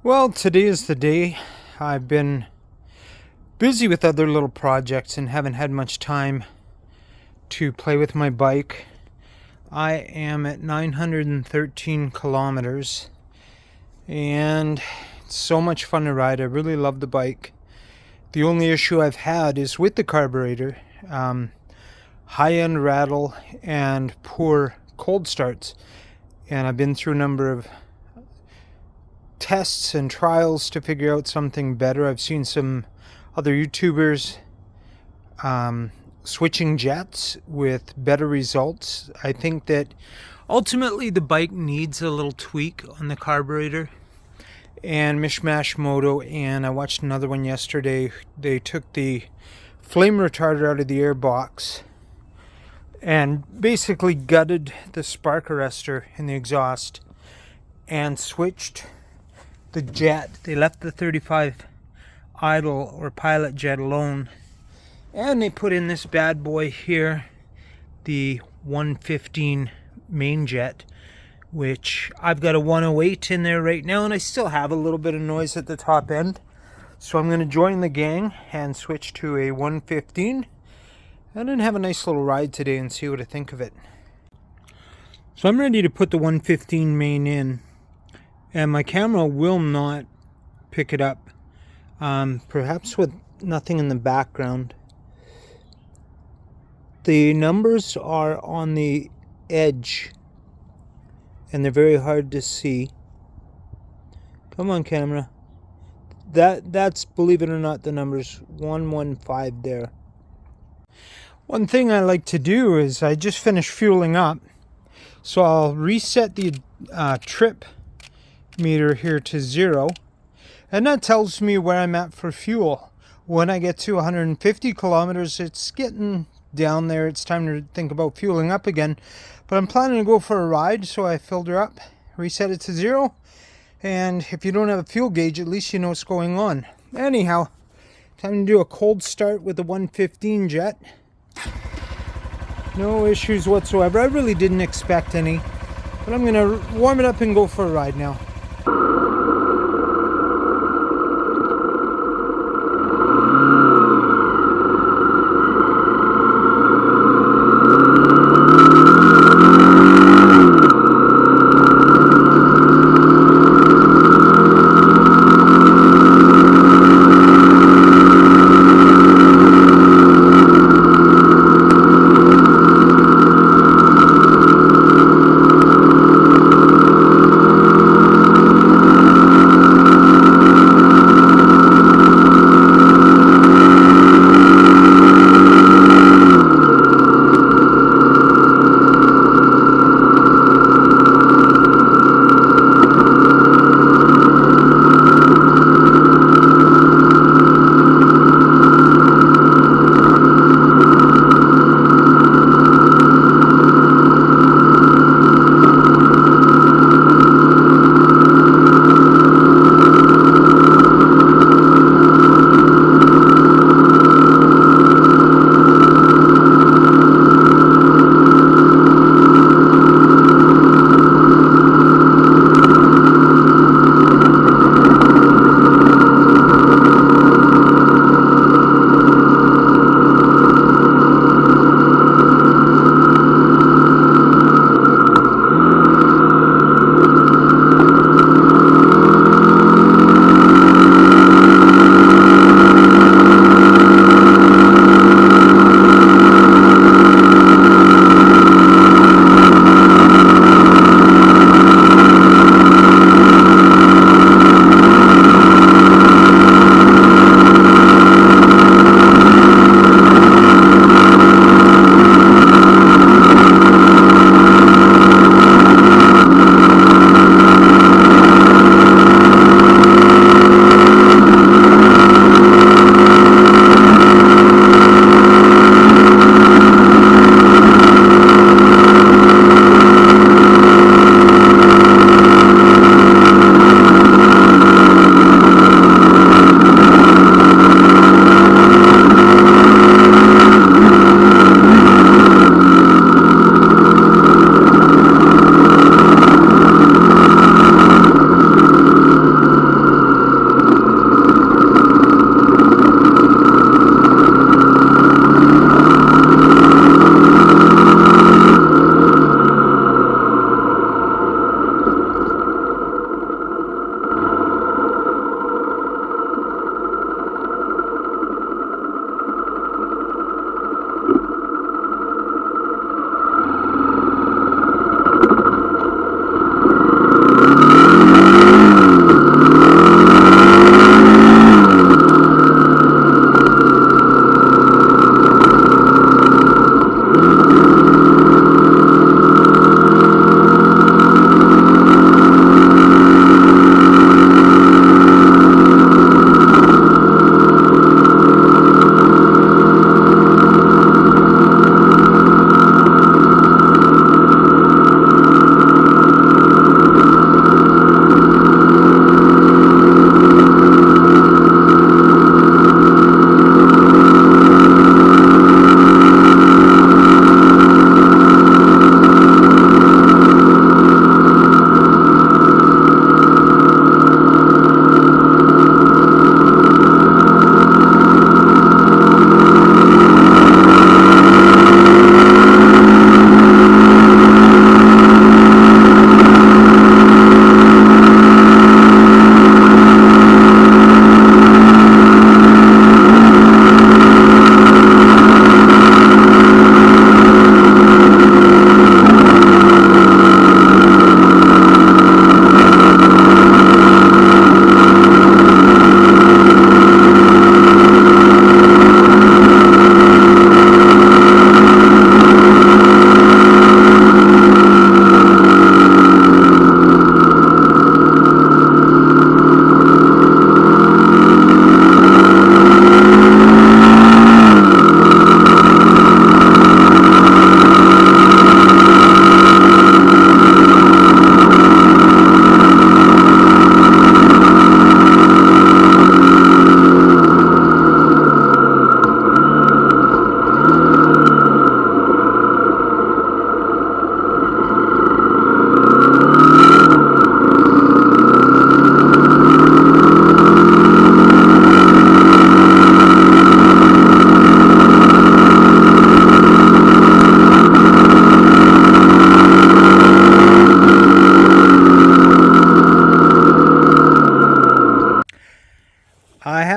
Well, today is the day. I've been busy with other little projects and haven't had much time to play with my bike. I am at 913 kilometers and it's so much fun to ride. I really love the bike. The only issue I've had is with the carburetor, high end rattle and poor cold starts. And I've been through a number of tests and trials to figure out something better. I've seen some other YouTubers switching jets with better results. I think that ultimately the bike needs a little tweak on the carburetor. And Mishmash Moto, and I watched another one yesterday, they took the flame retarder out of the air box and basically gutted the spark arrestor in the exhaust and switched the jet. They left the 35 idle or pilot jet alone, and they put in this bad boy here, the 115 main jet, which I've got a 108 in there right now, and I still have a little bit of noise at the top end. So I'm going to join the gang and switch to a 115 and then have a nice little ride today and see what I think of it. So I'm ready to put the 115 main in, and my camera will not pick it up, perhaps with nothing in the background. The numbers are on the edge and they're very hard to see. Come on, camera. That's, believe it or not, the numbers 115 there. One thing I like to do is I just finished fueling up, so I'll reset the trip meter here to 0, and that tells me where I'm at for fuel. When I get to 150 kilometers, it's getting down there. It's time to think about fueling up again, but I'm planning to go for a ride, so I filled her up, reset it to 0, and if you don't have a fuel gauge, at least you know what's going on. Anyhow, time to do a cold start with the 115 jet. No issues whatsoever. I really didn't expect any, but I'm gonna warm it up and go for a ride now.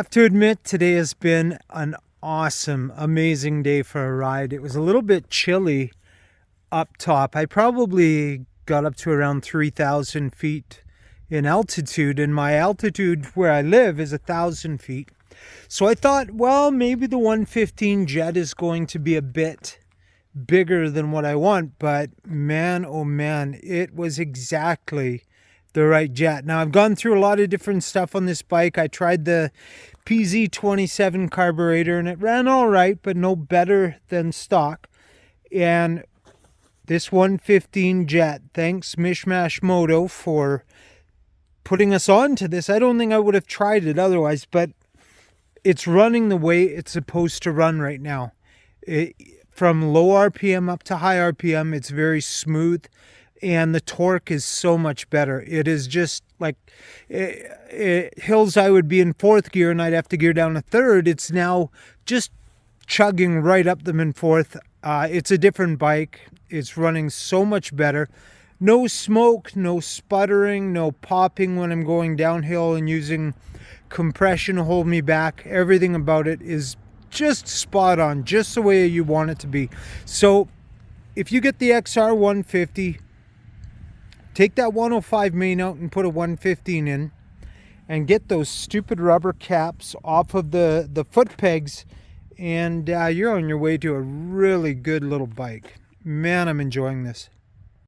have to admit, today has been an awesome, amazing day for a ride. It was a little bit chilly up top. I probably got up to around 3,000 feet in altitude, and my altitude where I live is 1,000 feet. So I thought, well, maybe the 115 jet is going to be a bit bigger than what I want, but man, oh man, it was exactly the right jet. Now, I've gone through a lot of different stuff on this bike. I tried the PZ27 carburetor and it ran all right, but no better than stock. And this 115 jet, thanks Mishmash Moto for putting us on to this. I don't think I would have tried it otherwise, but it's running the way it's supposed to run right now. From low RPM up to high RPM, it's very smooth, and the torque is so much better. It is just like hills I would be in fourth gear and I'd have to gear down to third. It's now just chugging right up them in fourth. It's a different bike. It's running so much better. No smoke, no sputtering, no popping when I'm going downhill and using compression to hold me back. Everything about it is just spot on, just the way you want it to be. So if you get the XR150, take that 105 main out and put a 115 in, and get those stupid rubber caps off of the foot pegs, and you're on your way to a really good little bike. Man, I'm enjoying this.